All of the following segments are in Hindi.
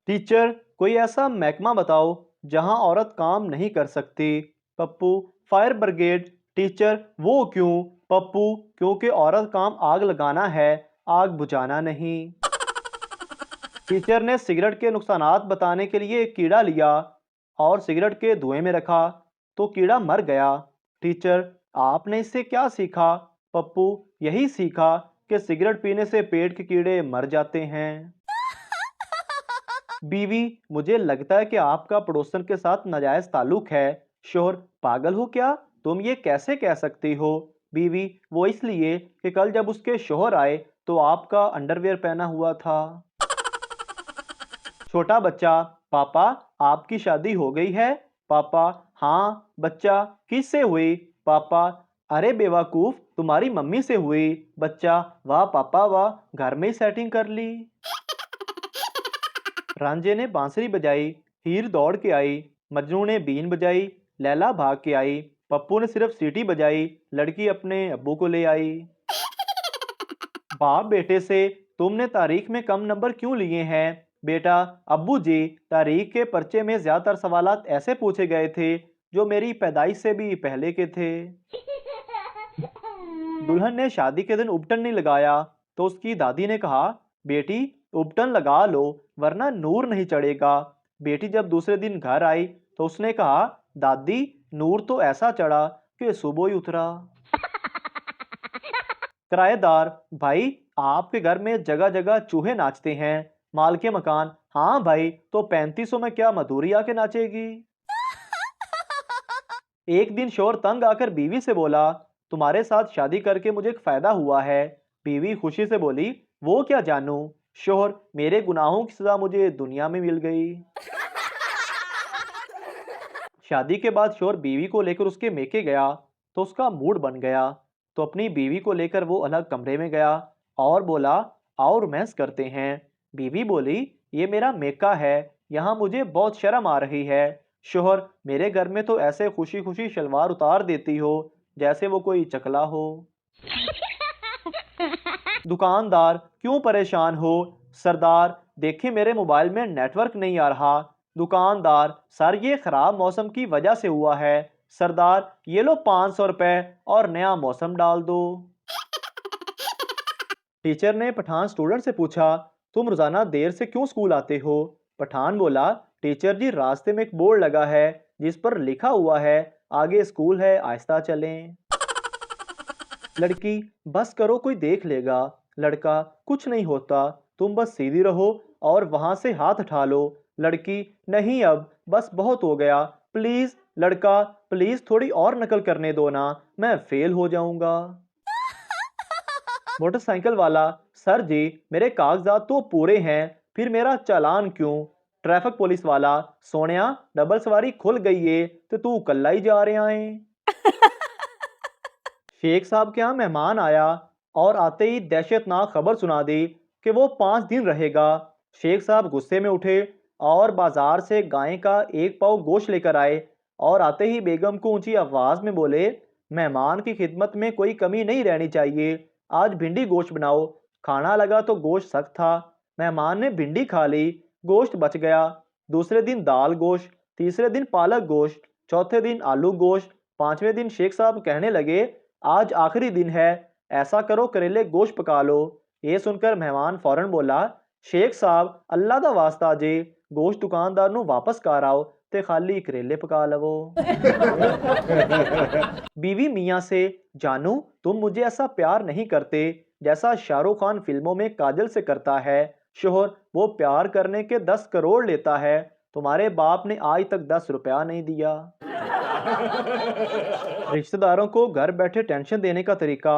टीचर, कोई ऐसा महकमा बताओ जहां औरत काम नहीं कर सकती। Pappu, fire brigade. टीचर, वो क्यों? पप्पू, क्योंकि औरत काम आग लगाना है, आग बुझाना नहीं। टीचर ने सिगरेट के नुकसानात बताने के लिए एक कीड़ा लिया और सिगरेट के धुएं में रखा तो कीड़ा मर गया। टीचर, आपने इससे क्या सीखा? पप्पू, यही सीखा कि सिगरेट पीने से पेट के कीड़े मर जाते हैं। बीवी, मुझे लगता है कि आपका पड़ोसन के साथ नाजायज ताल्लुक है। शोहर, पागल हो क्या? तुम ये कैसे कह सकती हो? बीवी, वो इसलिए कि कल जब उसके शोहर आए तो आपका अंडरवियर पहना हुआ था। छोटा बच्चा, पापा, आपकी शादी हो गई है? पापा, हाँ। बच्चा, किससे हुई? पापा, अरे बेवकूफ, तुम्हारी मम्मी से हुई। बच्चा, वाह पापा वाह, घर में ही सेटिंग कर ली। रांझे ने बांसुरी बजाई, हीर दौड़ के आई। मजनू ने बीन बजाई, लैला भाग के आई। पप्पू ने सिर्फ सीटी बजाई, लड़की अपने अब्बू को ले आई। बाप बेटे से, तुमने तारीख में कम नंबर क्यों लिए हैं? बेटा, अब्बू जी, तारीख के पर्चे में ज्यादातर सवालात ऐसे पूछे गए थे जो मेरी पैदाइश से भी पहले के थे। दुल्हन ने शादी के दिन उपटन नहीं लगाया तो उसकी दादी ने कहा, बेटी, उपटन लगा लो वरना नूर नहीं चढ़ेगा। बेटी जब दूसरे दिन घर आई तो उसने कहा, दादी, नूर तो ऐसा चढ़ा कि सुबह ही उतरा। किराएदार, भाई, आपके घर में जगह जगह चूहे नाचते हैं। माल के मकान, हाँ भाई, तो 3500 में क्या मधुरी आके नाचेगी? एक दिन शोर तंग आकर बीवी से बोला, तुम्हारे साथ शादी करके मुझे एक फायदा हुआ है। बीवी खुशी से बोली, वो क्या जानू? शोहर, मेरे गुनाहों की सजा मुझे दुनिया में मिल गई। शादी के बाद शोहर बीवी को लेकर उसके मेके गया तो उसका मूड बन गया तो अपनी बीवी को लेकर वो अलग कमरे में गया और बोला, आओ रोमांस करते हैं। बीवी बोली, ये मेरा मेका है, यहाँ मुझे बहुत शर्म आ रही है। शोहर, मेरे घर में तो ऐसे खुशी खुशी शलवार उतार देती हो जैसे वो कोई चकला हो। दुकानदार, क्यों परेशान हो? सरदार, देखिए मेरे मोबाइल में नेटवर्क नहीं आ रहा। दुकानदार, सर ये खराब मौसम की वजह से हुआ है। सरदार, ये लो 500 रुपए और नया मौसम डाल दो। टीचर ने पठान स्टूडेंट से पूछा, तुम रोजाना देर से क्यों स्कूल आते हो? पठान बोला, टीचर जी, रास्ते में एक बोर्ड लगा है जिस पर लिखा हुआ है, आगे स्कूल है, आहिस्ता चलें। लड़की, बस करो, कोई देख लेगा। लड़का, कुछ नहीं होता, तुम बस सीधी रहो और वहां से हाथ उठा लो। लड़की, नहीं, अब बस बहुत हो गया, प्लीज। लड़का, प्लीज थोड़ी और नकल करने दो ना, मैं फेल हो जाऊंगा। मोटरसाइकिल वाला, सर जी, मेरे कागजात तो पूरे हैं, फिर मेरा चालान क्यों? ट्रैफिक पुलिस वाला, सोनिया, डबल सवारी खुल गई है तो तू कल्ला ही जा रहा है। शेख साहब के यहाँ मेहमान आया और आते ही दहशतनाक खबर सुना दी कि वो 5 दिन रहेगा। शेख साहब गुस्से में उठे और बाजार से गाय का एक पाव गोश्त लेकर आए और आते ही बेगम को ऊंची आवाज में बोले, मेहमान की खिदमत में कोई कमी नहीं रहनी चाहिए, आज भिंडी गोश्त बनाओ। खाना लगा तो गोश्त सख्त था, मेहमान ने भिंडी खा ली, गोश्त बच गया। दूसरे दिन दाल गोश्त, तीसरे दिन पालक गोश्त, चौथे दिन आलू गोश्त, पांचवें दिन शेख साहब कहने लगे, आज आखिरी दिन है, ऐसा करो करेले गोश्त पका लो। ये सुनकर मेहमान फौरन बोला, शेख साहब, अल्लाह दा वास्ता जे, गोश्त दुकानदार नू वापस कर आओ ते खाली करेले पका लवो। बीवी मियाँ से, जानू, तुम मुझे ऐसा प्यार नहीं करते जैसा शाहरुख खान फिल्मों में काजल से करता है। शोहर, वो प्यार करने के 10 करोड़ लेता है, तुम्हारे बाप ने आज तक 10 रुपया नहीं दिया। रिश्तेदारों को घर बैठे टेंशन देने का तरीका,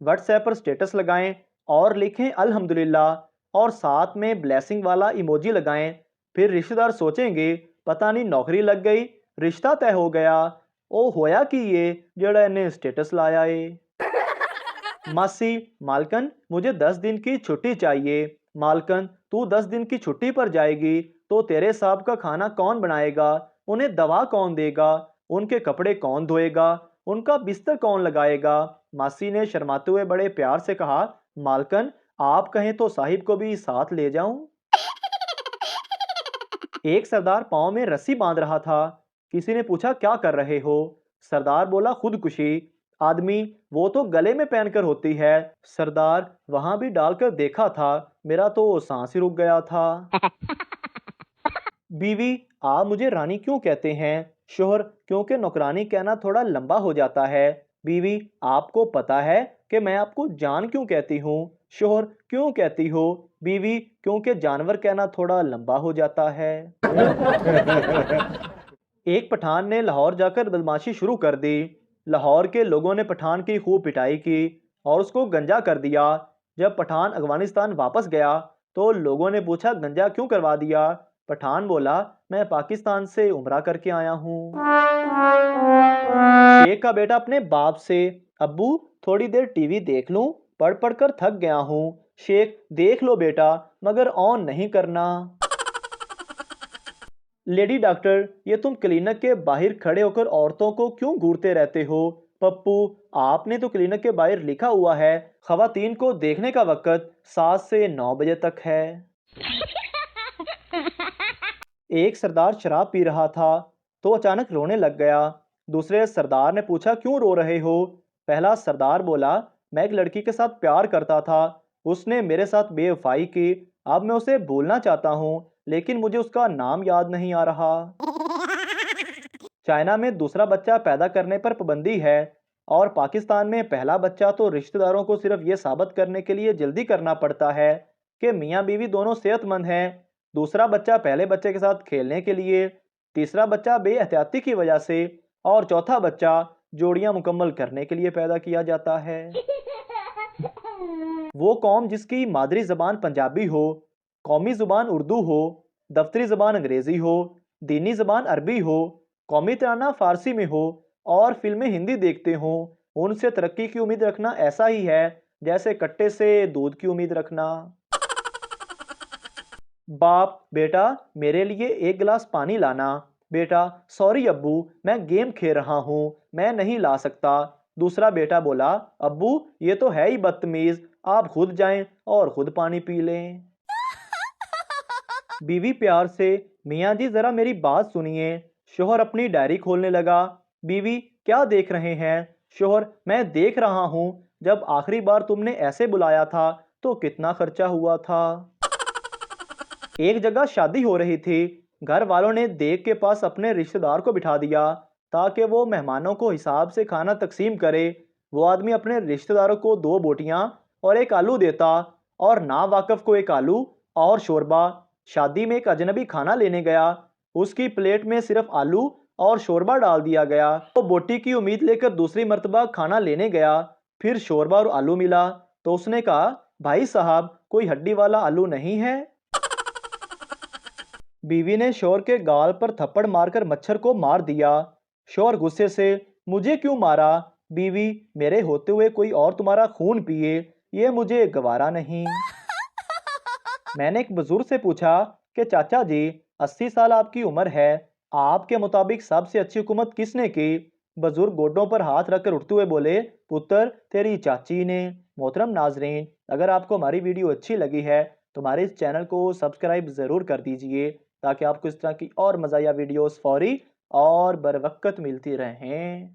व्हाट्सएप पर स्टेटस लगाएं और लिखें अल्हम्दुलिल्लाह और साथ में ब्लेसिंग वाला इमोजी लगाएं। फिर रिश्तेदार सोचेंगे, पता नहीं नौकरी लग गई, रिश्ता तय हो गया, ओ होया कि ये जड़ा इन्हें स्टेटस लाया है। मासी, मालकन, मुझे 10 दिन की छुट्टी चाहिए। मालकन, तू 10 दिन की छुट्टी पर जाएगी तो तेरे साहब का खाना कौन बनाएगा? उन्हें दवा कौन देगा? उनके कपड़े कौन धोएगा? उनका बिस्तर कौन लगाएगा? मासी ने शर्माते हुए बड़े प्यार से कहा, मालकन, आप कहें तो साहिब को भी साथ ले जाऊं? एक सरदार पाँव में रस्सी बांध रहा था। किसी ने पूछा क्या कर रहे हो? सरदार बोला खुदकुशी। आदमी वो तो गले में पहनकर होती है। सरदार वहां भी डालकर देखा था, मेरा तो सांस ही रुक गया था। बीवी आप मुझे रानी क्यों कहते हैं? शोहर क्योंकि नौकरानी कहना थोड़ा लंबा हो जाता है। बीवी आपको पता है कि मैं आपको जान क्यों कहती हूँ? शोहर क्यों कहती हो? बीवी क्योंकि जानवर कहना थोड़ा लंबा हो जाता है। एक पठान ने लाहौर जाकर बदमाशी शुरू कर दी। लाहौर के लोगों ने पठान की खूब पिटाई की और उसको गंजा कर दिया। जब पठान अफगानिस्तान वापस गया तो लोगों ने पूछा गंजा क्यों करवा दिया? पठान बोला मैं पाकिस्तान से उम्रा करके आया हूँ। शेख का बेटा अपने बाप से, अब्बू थोड़ी देर टीवी देख लूं, पढ़ पढ़ कर थक गया हूँ। शेख देख लो बेटा, मगर ऑन नहीं करना। लेडी डॉक्टर ये तुम क्लिनिक के बाहर खड़े होकर औरतों को क्यों घूरते रहते हो? पप्पू आपने तो क्लिनिक के बाहर लिखा हुआ है खवातीन को देखने का वक्त 7 से 9 बजे तक है। एक सरदार शराब पी रहा था तो अचानक रोने लग गया। दूसरे सरदार ने पूछा क्यों रो रहे हो? पहला सरदार बोला मैं एक लड़की के साथ प्यार करता था, उसने मेरे साथ बेवफाई की, अब मैं उसे भूलना चाहता हूँ लेकिन मुझे उसका नाम याद नहीं आ रहा। चाइना में दूसरा बच्चा पैदा करने पर पाबंदी है और पाकिस्तान में पहला बच्चा तो रिश्तेदारों को सिर्फ ये साबित करने के लिए जल्दी करना पड़ता है कि मियाँ बीवी दोनों सेहतमंद हैं। दूसरा बच्चा पहले बच्चे के साथ खेलने के लिए, तीसरा बच्चा बेएहतियाती की वजह से और चौथा बच्चा जोड़ियां मुकम्मल करने के लिए पैदा किया जाता है। वो कौम जिसकी मादरी जबान पंजाबी हो, कौमी जुबान उर्दू हो, दफ्तरी जबान अंग्रेजी हो, दीनी जबान अरबी हो, कौमी तराना फारसी में हो और फिल्में हिंदी देखते हो, उनसे तरक्की की उम्मीद रखना ऐसा ही है जैसे कट्टे से दूध की उम्मीद रखना। बाप बेटा मेरे लिए एक गिलास पानी लाना। बेटा सॉरी अब्बू मैं गेम खेल रहा हूँ, मैं नहीं ला सकता। दूसरा बेटा बोला अब्बू ये तो है ही बदतमीज, आप खुद जाएं और खुद पानी पी लें। बीवी प्यार से मियाँ जी जरा मेरी बात सुनिए। शोहर अपनी डायरी खोलने लगा। बीवी क्या देख रहे हैं? शोहर मैं देख रहा हूँ जब आखिरी बार तुमने ऐसे बुलाया था तो कितना खर्चा हुआ था। एक जगह शादी हो रही थी। घर वालों ने देग के पास अपने रिश्तेदार को बिठा दिया ताकि वो मेहमानों को हिसाब से खाना तकसीम करे। वो आदमी अपने रिश्तेदारों को 2 बोटियां और एक आलू देता और ना वाकिफ को एक आलू और शोरबा। शादी में एक अजनबी खाना लेने गया, उसकी प्लेट में सिर्फ आलू और शोरबा डाल दिया गया। वो बोटी की उम्मीद लेकर दूसरी मर्तबा खाना लेने गया, फिर शोरबा और आलू मिला तो उसने कहा भाई साहब कोई हड्डी वाला आलू नहीं है? बीवी ने शोर के गाल पर थप्पड़ मारकर मच्छर को मार दिया। शोर गुस्से से मुझे क्यों मारा? बीवी मेरे होते हुए कोई और तुम्हारा खून पिए, ये मुझे गवारा नहीं। मैंने एक बुजुर्ग से पूछा कि चाचा जी 80 साल आपकी उम्र है, आपके मुताबिक सबसे अच्छी हुकूमत किसने की? बुजुर्ग गोडों पर हाथ रखकर उठते हुए बोले पुत्र तेरी चाची ने। मोहतरम नाजरीन अगर आपको हमारी वीडियो अच्छी लगी है तो हमारे इस चैनल को सब्सक्राइब ज़रूर कर दीजिए ताकि आपको इस तरह की और मज़ाया वीडियोस फौरी और बर वक्त मिलती रहें।